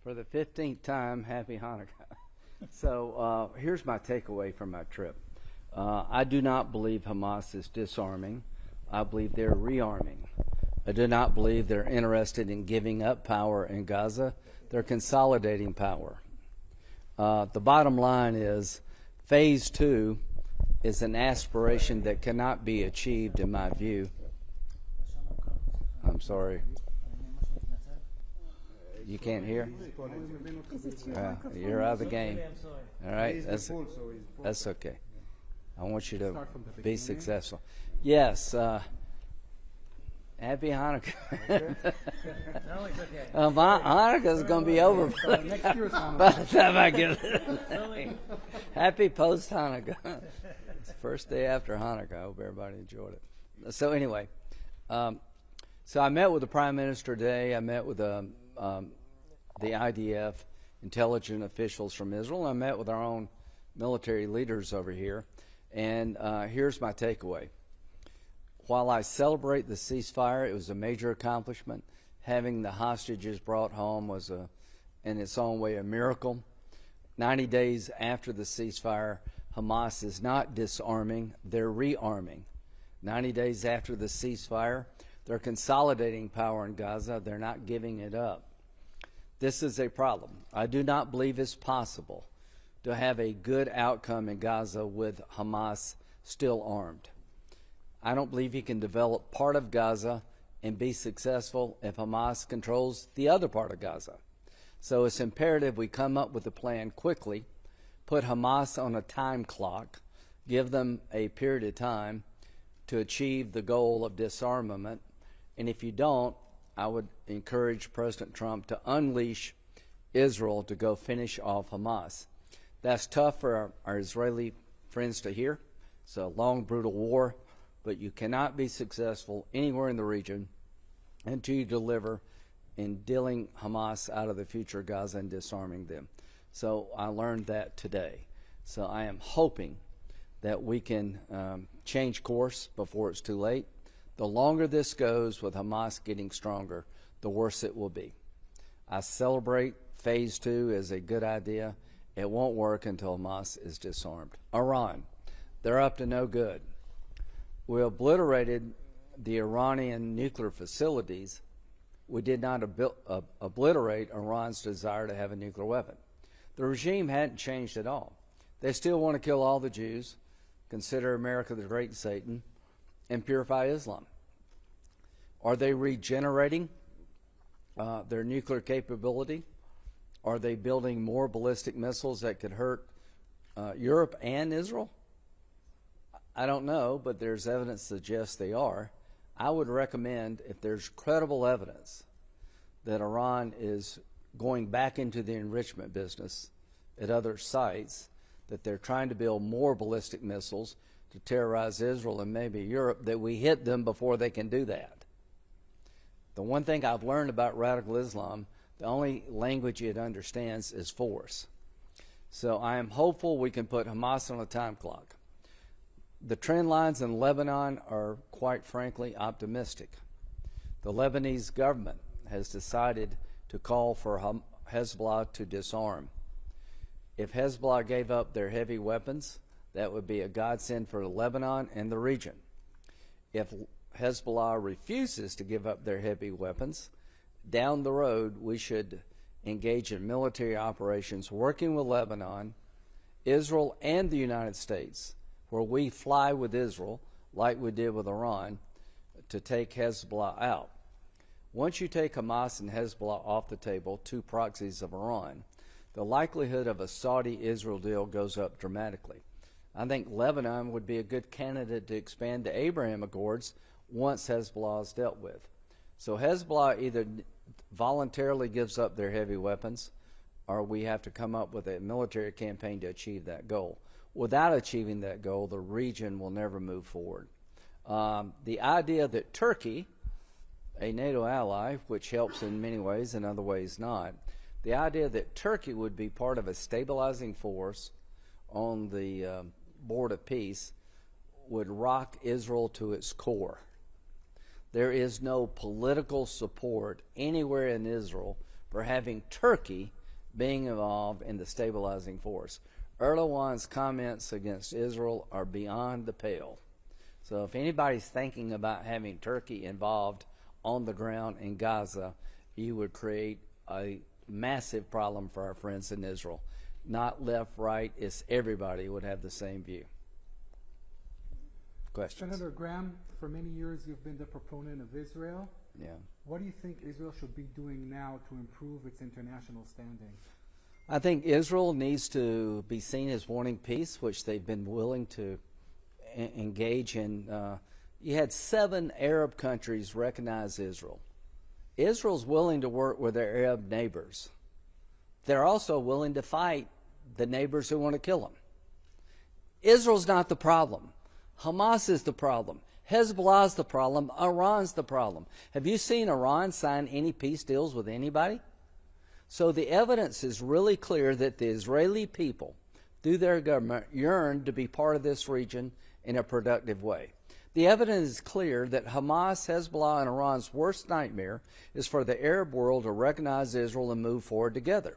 For the 15th time, happy Hanukkah. So here's my takeaway from my trip. I do not believe Hamas is disarming. I believe they're rearming. I do not believe they're interested in giving up power in Gaza. They're consolidating power. The bottom line is phase 2 is an aspiration that cannot be achieved, in my view. I'm sorry. You can't hear? You're out of the game. All right, that's okay. I want you to be successful. Yes. Happy Hanukkah. Hanukkah's going to be over by the time I get it. Happy post Hanukkah. It's the first day after Hanukkah. I hope everybody enjoyed it. So anyway, so I met with the Prime Minister today. I met with the IDF intelligence officials from Israel. I met with our own military leaders over here. And here's my takeaway. While I celebrate the ceasefire, it was a major accomplishment. Having the hostages brought home was, in its own way, a miracle. 90 days after the ceasefire, Hamas is not disarming, they're rearming. 90 days after the ceasefire, they're consolidating power in Gaza, they're not giving it up. This is a problem. I do not believe it's possible to have a good outcome in Gaza with Hamas still armed. I don't believe you can develop part of Gaza and be successful if Hamas controls the other part of Gaza. So it's imperative we come up with a plan quickly, put Hamas on a time clock, give them a period of time to achieve the goal of disarmament, and if you don't, I would encourage President Trump to unleash Israel to go finish off Hamas. That's tough for our Israeli friends to hear. It's a long, brutal war, but you cannot be successful anywhere in the region until you deliver in dealing Hamas out of the future of Gaza and disarming them. So I learned that today. So I am hoping that we can change course before it's too late. The longer this goes with Hamas getting stronger, the worse it will be. I celebrate phase 2 as a good idea. It won't work until Hamas is disarmed. Iran, they're up to no good. We obliterated the Iranian nuclear facilities. We did not obliterate Iran's desire to have a nuclear weapon. The regime hadn't changed at all. They still want to kill all the Jews, consider America the great Satan, and purify Islam. Are they regenerating their nuclear capability? Are they building more ballistic missiles that could hurt Europe and Israel? I don't know, but there's evidence that suggests they are. I would recommend, if there's credible evidence that Iran is going back into the enrichment business at other sites, that they're trying to build more ballistic missiles to terrorize Israel and maybe Europe, that we hit them before they can do that. The one thing I've learned about radical Islam, the only language it understands is force. So I am hopeful we can put Hamas on a time clock. The trend lines in Lebanon are, quite frankly, optimistic. The Lebanese government has decided to call for Hezbollah to disarm. If Hezbollah gave up their heavy weapons, that would be a godsend for Lebanon and the region. If Hezbollah refuses to give up their heavy weapons, down the road we should engage in military operations working with Lebanon, Israel, and the United States, where we fly with Israel, like we did with Iran, to take Hezbollah out. Once you take Hamas and Hezbollah off the table, two proxies of Iran, the likelihood of a Saudi-Israel deal goes up dramatically. I think Lebanon would be a good candidate to expand the Abraham Accords once Hezbollah is dealt with. So Hezbollah either voluntarily gives up their heavy weapons, or we have to come up with a military campaign to achieve that goal. Without achieving that goal, the region will never move forward. The idea that Turkey, a NATO ally, which helps in many ways, in other ways not, the idea that Turkey would be part of a stabilizing force on the board of peace would rock Israel to its core. There is no political support anywhere in Israel for having Turkey being involved in the stabilizing force. Erdogan's comments against Israel are beyond the pale. So if anybody's thinking about having Turkey involved on the ground in Gaza, you would create a massive problem for our friends in Israel. Not left, right, it's everybody would have the same view. Questions? Senator Graham, for many years you've been the proponent of Israel. Yeah. What do you think Israel should be doing now to improve its international standing? I think Israel needs to be seen as wanting peace, which they've been willing to engage in. You had 7 Arab countries recognize Israel. Israel's willing to work with their Arab neighbors. They're also willing to fight the neighbors who want to kill them. Israel's not the problem. Hamas is the problem. Hezbollah's the problem. Iran's the problem. Have you seen Iran sign any peace deals with anybody? So the evidence is really clear that the Israeli people, through their government, yearn to be part of this region in a productive way. The evidence is clear that Hamas, Hezbollah, and Iran's worst nightmare is for the Arab world to recognize Israel and move forward together.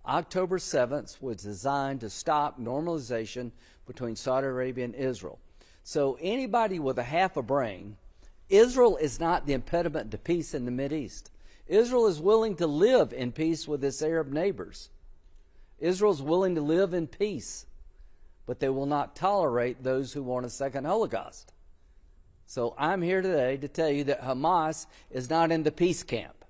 October 7th was designed to stop normalization between Saudi Arabia and Israel. So anybody with a half a brain, Israel is not the impediment to peace in the Mideast. Israel is willing to live in peace with its Arab neighbors. Israel is willing to live in peace, but they will not tolerate those who want a second Holocaust. So I'm here today to tell you that Hamas is not in the peace camp.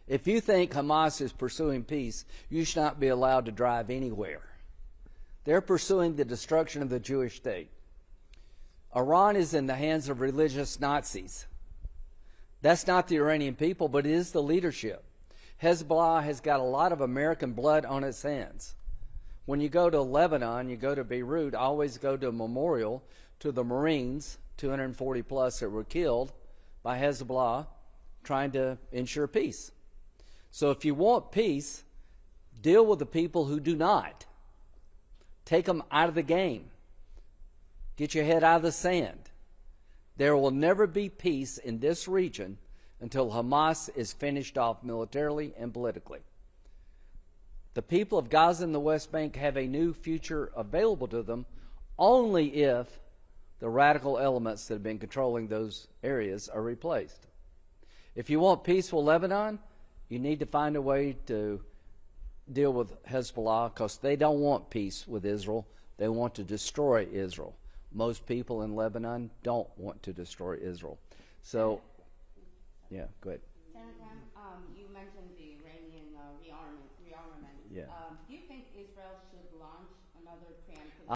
If you think Hamas is pursuing peace, you should not be allowed to drive anywhere. They're pursuing the destruction of the Jewish state. Iran is in the hands of religious Nazis. That's not the Iranian people, but it is the leadership. Hezbollah has got a lot of American blood on its hands. When you go to Lebanon, you go to Beirut, I always go to a memorial to the Marines, 240 plus that were killed by Hezbollah trying to ensure peace. So if you want peace, deal with the people who do not. Take them out of the game. Get your head out of the sand. There will never be peace in this region until Hamas is finished off militarily and politically. The people of Gaza and the West Bank have a new future available to them only if the radical elements that have been controlling those areas are replaced. If you want peaceful Lebanon, you need to find a way to deal with Hezbollah because they don't want peace with Israel. They want to destroy Israel. Most people in Lebanon don't want to destroy Israel. So, yeah, go ahead. Senator Graham, you mentioned the Iranian rearmament. Yeah. Do you think Israel should launch another preemptive